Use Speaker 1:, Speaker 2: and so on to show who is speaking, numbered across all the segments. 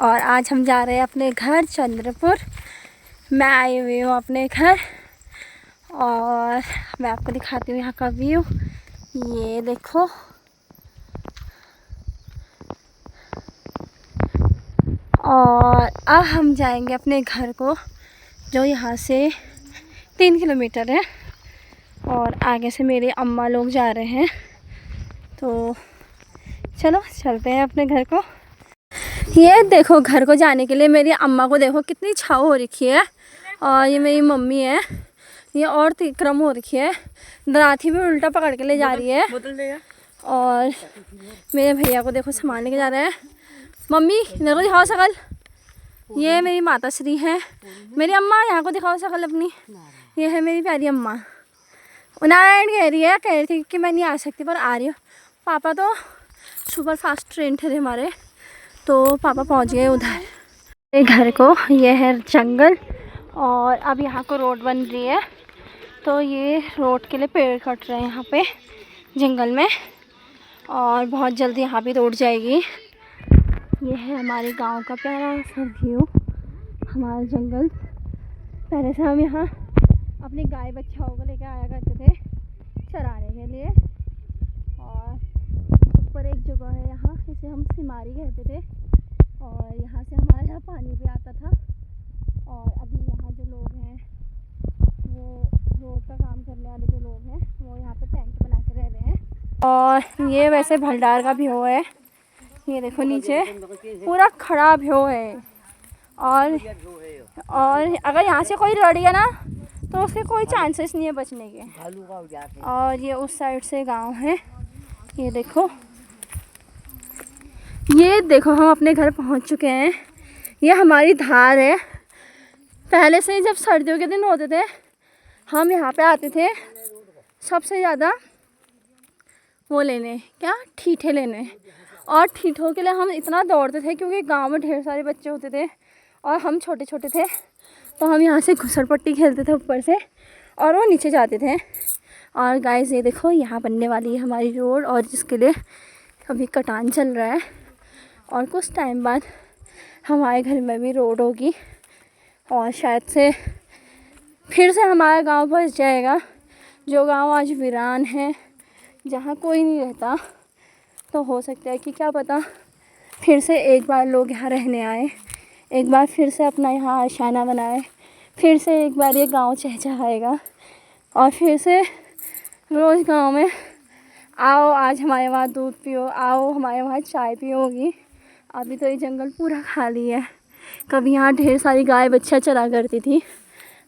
Speaker 1: और आज हम जा रहे हैं अपने घर चंद्रपुर। मैं आई हुई हूँ अपने घर और मैं आपको दिखाती हूँ यहाँ का व्यू। ये देखो, और अब हम जाएंगे अपने घर को, जो यहाँ से 3 किलोमीटर है। और आगे से मेरे अम्मा लोग जा रहे हैं, तो चलो चलते हैं अपने घर को। ये देखो, घर को जाने के लिए मेरी अम्मा को देखो कितनी छाव हो रखी है। और ये मेरी मम्मी है, ये और तिक्रम हो रखी है, दराठी भी उल्टा पकड़ के ले जा रही है। और मेरे भैया को देखो सामान लेके जा रहा है। मम्मी मेरे को दिखाओ शकल। ये मेरी माता श्री है, मेरी अम्मा यहाँ को दिखाओ शकल अपनी। ये है मेरी प्यारी अम्मा। नारायण कह रही थी कि मैं नहीं आ सकती, पर आ रही हूँ। पापा तो सुपर फास्ट ट्रेन थे हमारे, तो पापा पहुँच गए उधर घर को। ये है जंगल और अब यहाँ को रोड बन रही है, तो ये रोड के लिए पेड़ कट रहे हैं यहाँ पे जंगल में, और बहुत जल्दी यहाँ भी रोड जाएगी। ये है हमारे गांव का प्यारा सा व्यू, हमारा जंगल। पहले से हम यहाँ अपनी गाय बच्चाओं को लेकर आया करते थे चराने के लिए। और ऊपर एक जगह है यहाँ, इसे हम सिमारी कहते थे, और यहाँ से हमारे यहाँ पानी भी आता था। और अभी यहाँ जो लोग हैं, वो रोड का काम करने वाले जो लोग हैं, वो यहाँ पे टेंट बना के रह रहे हैं। और ये वैसे भलडार का भ्यो है, ये देखो नीचे पूरा खड़ा भ्यो है। और अगर यहाँ से कोई लड़ गया ना, तो उसके कोई चांसेस नहीं है बचने के। और ये उस साइड से गांव है, ये देखो। ये देखो, हम अपने घर पहुंच चुके हैं। ये हमारी धार है। पहले से जब सर्दियों के दिन होते थे, हम यहाँ पे आते थे सबसे ज़्यादा वो लेने, क्या, ठीठे लेने। और ठीठों के लिए हम इतना दौड़ते थे, क्योंकि गांव में ढेर सारे बच्चे होते थे और हम छोटे छोटे थे, तो हम यहाँ से घुसरपट्टी खेलते थे ऊपर से, और वो नीचे जाते थे। और गाइस ये देखो, यहाँ बनने वाली है हमारी रोड, और जिसके लिए अभी कटान चल रहा है। और कुछ टाइम बाद हमारे घर में भी रोड होगी, और शायद से फिर से हमारा गांव बस जाएगा, जो गांव आज वीरान है, जहाँ कोई नहीं रहता। तो हो सकता है कि क्या पता फिर से एक बार लोग यहाँ रहने आए, एक बार फिर से अपना यहाँ आशाना बनाए, फिर से एक बार ये गांव चहचहाएगा, और फिर से रोज़ गांव में आओ आज हमारे वहाँ दूध पियो, आओ हमारे वहाँ चाय पियोगी। अभी तो ये जंगल पूरा खाली है। कभी यहाँ ढेर सारी गाय बच्चा चला करती थी,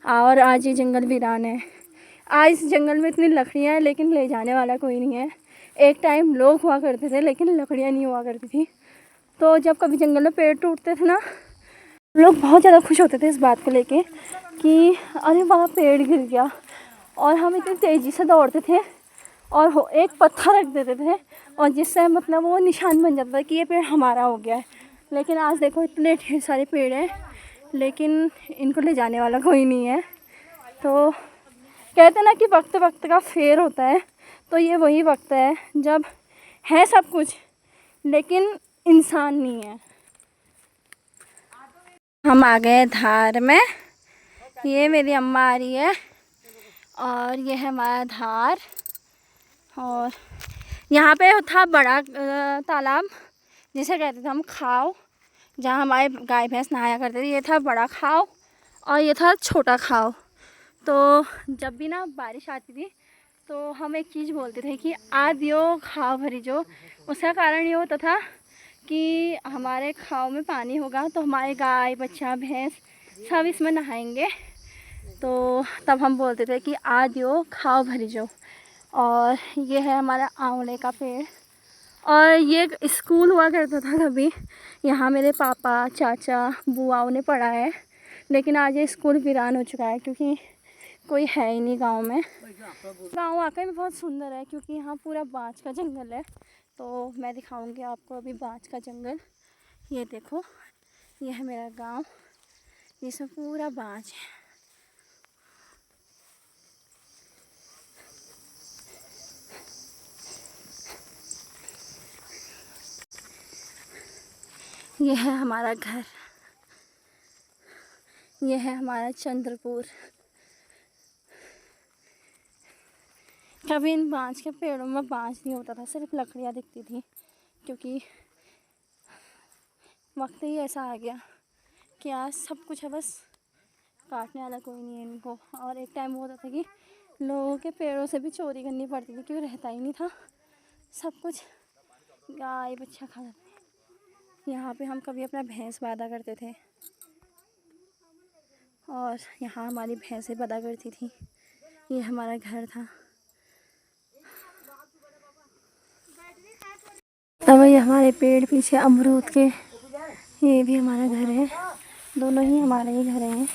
Speaker 1: और आज ये जंगल वीरान है। आज इस जंगल में इतनी लकड़ियाँ हैं, लेकिन ले जाने वाला कोई नहीं है। एक टाइम लोग हुआ करते थे, लेकिन लकड़ियाँ नहीं हुआ करती थी। तो जब कभी जंगल में पेड़ टूटते थे ना, लोग बहुत ज़्यादा खुश होते थे इस बात को लेके कि अरे वहाँ पेड़ गिर गया। और हम इतनी तेज़ी से दौड़ते थे और एक पत्थर रख देते थे, और जिससे मतलब वो निशान बन जाता था कि ये पेड़ हमारा हो गया है। लेकिन आज देखो, इतने ढेर सारे पेड़ हैं, लेकिन इनको ले जाने वाला कोई नहीं है। तो कहते ना कि वक्त वक्त का फेर होता है, तो ये वही वक्त है जब है सब कुछ, लेकिन इंसान नहीं है। हम आ गए धार में। ये मेरी अम्मा आ रही है, और ये है हमारा धार। और यहाँ पे था बड़ा तालाब, जिसे कहते थे हम खाव, जहाँ हमारे गाय भैंस नहाया करते थे। ये था बड़ा खाव और ये था छोटा खाव। तो जब भी ना बारिश आती थी, तो हम एक चीज़ बोलते थे कि आदियो खाव भरी जो। उसका कारण ये होता था कि हमारे खाव में पानी होगा, तो हमारे गाय बच्चा भैंस सब इसमें नहाएंगे। तो तब हम बोलते थे कि आदियो खाव भरी जो। और ये है हमारा आंवले का पेड़। और ये स्कूल हुआ करता था कभी, यहाँ मेरे पापा चाचा बुआओं ने पढ़ा है। लेकिन आज ये स्कूल वीरान हो चुका है, क्योंकि कोई है ही नहीं गांव में। गांव वाकई में बहुत सुंदर है, क्योंकि यहाँ पूरा बाँझ का जंगल है। तो मैं दिखाऊंगी आपको अभी बाँझ का जंगल। ये देखो, ये है मेरा गांव, जिसमें पूरा बाँझ है। ये है हमारा घर, ये है हमारा चंद्रपुर। कभी इन बांस के पेड़ों में बांस नहीं होता था, सिर्फ लकड़ियाँ दिखती थी, क्योंकि वक्त ही ऐसा आ गया कि आज सब कुछ है, बस काटने वाला कोई नहीं है इनको। और एक टाइम होता था कि लोगों के पेड़ों से भी चोरी करनी पड़ती थी, क्योंकि रहता ही नहीं था, सब कुछ गाय बच्चा खा जाते थे। यहाँ पे हम कभी अपना भैंस बांधा करते थे, और यहाँ हमारी भैंसें बंधा करती थी। ये हमारा घर था। तब ये हमारे पेड़ पीछे अमरूद के, ये भी हमारा घर है, दोनों ही हमारे ही घर हैं।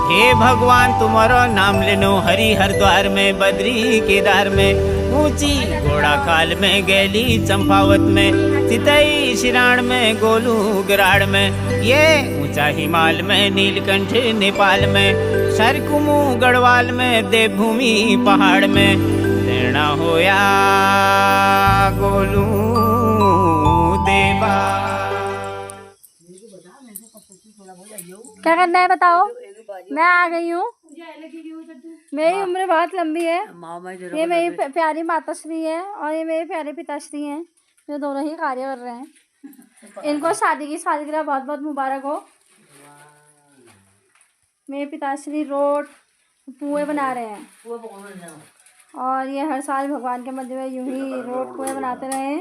Speaker 2: हे भगवान तुम्हारा नाम लेनो, हरि हरिद्वार में, बद्री केदार में, ऊंची घोड़ा खाल में, गैली चंपावत में, चितई शिराण में, गोलू गिराड़ में, ये ऊंचा हिमाल में, नीलकंठ नेपाल में, सरकुमू गढ़वाल में, देवभूमि पहाड़ में, लेना होया गोलू देवा।
Speaker 1: क्या करना है बताओ? मैं आ गई हूँ। मेरी उम्र बहुत लंबी है। ये मेरी प्यारी माताश्री है और ये मेरे प्यारे पिताश्री हैं, जो दोनों ही कार्य कर रहे हैं। इनको शादी की सालगिरह बहुत बहुत मुबारक हो। मेरे पिताश्री रोट पुए बना रहे हैं, और ये हर साल भगवान के मंदिर में यूं ही रोट पुए बनाते रहे।